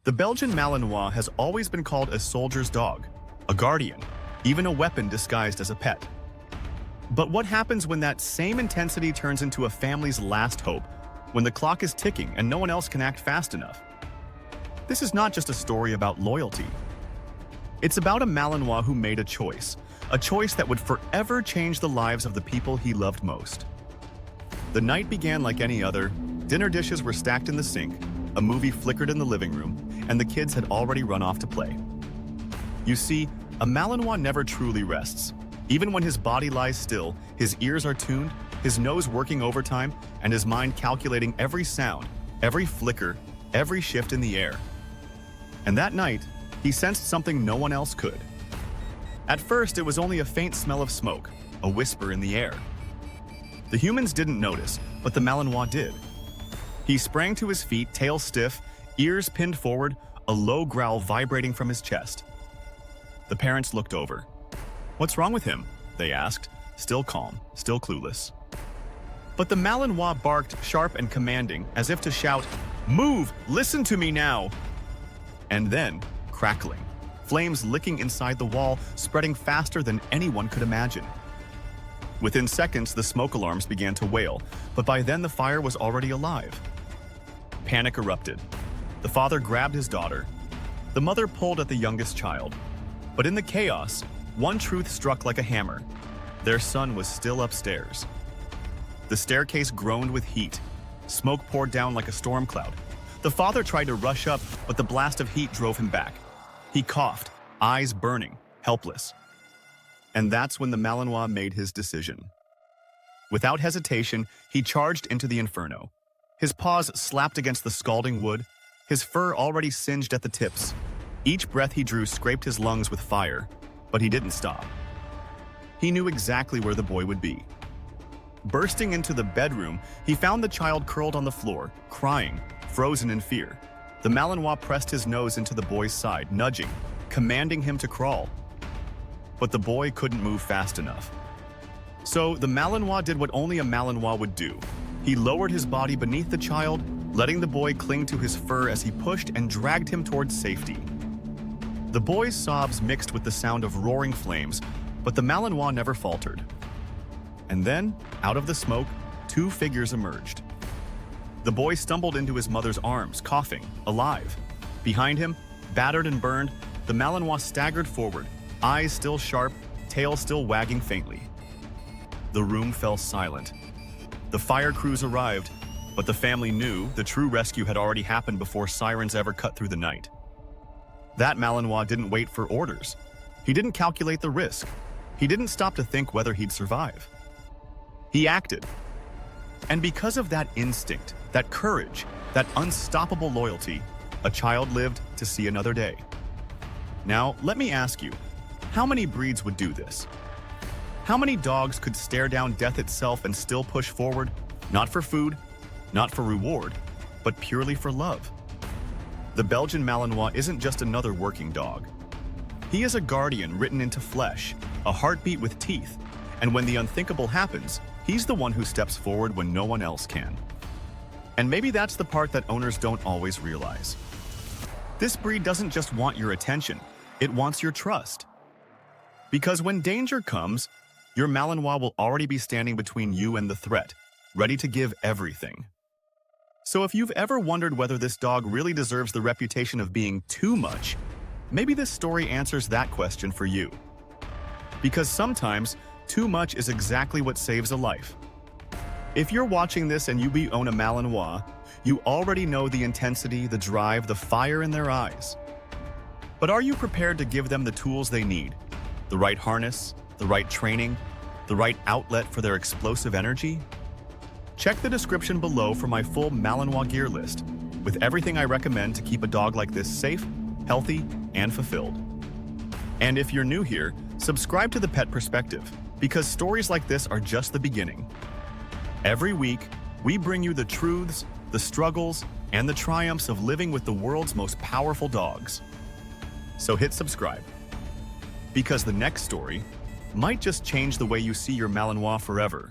The Belgian Malinois has always been called a soldier's dog, a guardian, even a weapon disguised as a pet. But what happens when that same intensity turns into a family's last hope, when the clock is ticking and no one else can act fast enough? This is not just a story about loyalty. It's about a Malinois who made a choice that would forever change the lives of the people he loved most. The night began like any other. Dinner dishes were stacked in the sink, a movie flickered in the living room, and the kids had already run off to play. You see, a Malinois never truly rests. Even when his body lies still, his ears are tuned, his nose working overtime, and his mind calculating every sound, every flicker, every shift in the air. And that night, he sensed something no one else could. At first, it was only a faint smell of smoke, a whisper in the air. The humans didn't notice, but the Malinois did. He sprang to his feet, tail stiff, ears pinned forward, a low growl vibrating from his chest. The parents looked over. "What's wrong with him?" they asked, still calm, still clueless. But the Malinois barked, sharp and commanding, as if to shout, "Move! Listen to me now!" And then, crackling, flames licking inside the wall, spreading faster than anyone could imagine. Within seconds, the smoke alarms began to wail, but by then the fire was already alive. Panic erupted. The father grabbed his daughter. The mother pulled at the youngest child. But in the chaos, one truth struck like a hammer. Their son was still upstairs. The staircase groaned with heat. Smoke poured down like a storm cloud. The father tried to rush up, but the blast of heat drove him back. He coughed, eyes burning, helpless. And that's when the Malinois made his decision. Without hesitation, he charged into the inferno. His paws slapped against the scalding wood, his fur already singed at the tips. Each breath he drew scraped his lungs with fire, but he didn't stop. He knew exactly where the boy would be. Bursting into the bedroom, he found the child curled on the floor, crying, frozen in fear. The Malinois pressed his nose into the boy's side, nudging, commanding him to crawl. But the boy couldn't move fast enough. So the Malinois did what only a Malinois would do. He lowered his body beneath the child, letting the boy cling to his fur as he pushed and dragged him towards safety. The boy's sobs mixed with the sound of roaring flames, but the Malinois never faltered. And then, out of the smoke, two figures emerged. The boy stumbled into his mother's arms, coughing, alive. Behind him, battered and burned, the Malinois staggered forward, eyes still sharp, tail still wagging faintly. The room fell silent. The fire crews arrived, but the family knew the true rescue had already happened before sirens ever cut through the night. That Malinois didn't wait for orders. He didn't calculate the risk. He didn't stop to think whether he'd survive. He acted. And because of that instinct, that courage, that unstoppable loyalty, a child lived to see another day. Now, let me ask you, how many breeds would do this? How many dogs could stare down death itself and still push forward, not for food, not for reward, but purely for love? The Belgian Malinois isn't just another working dog. He is a guardian written into flesh, a heartbeat with teeth, and when the unthinkable happens, he's the one who steps forward when no one else can. And maybe that's the part that owners don't always realize. This breed doesn't just want your attention, it wants your trust. Because when danger comes, your Malinois will already be standing between you and the threat, ready to give everything. So if you've ever wondered whether this dog really deserves the reputation of being too much, maybe this story answers that question for you. Because sometimes, too much is exactly what saves a life. If you're watching this and you own a Malinois, you already know the intensity, the drive, the fire in their eyes. But are you prepared to give them the tools they need? The right harness, the right training, the right outlet for their explosive energy? Check the description below for my full Malinois gear list, with everything I recommend to keep a dog like this safe, healthy, and fulfilled. And if you're new here, subscribe to The Pet Perspective, because stories like this are just the beginning. Every week, we bring you the truths, the struggles, and the triumphs of living with the world's most powerful dogs. So hit subscribe, because the next story might just change the way you see your Malinois forever.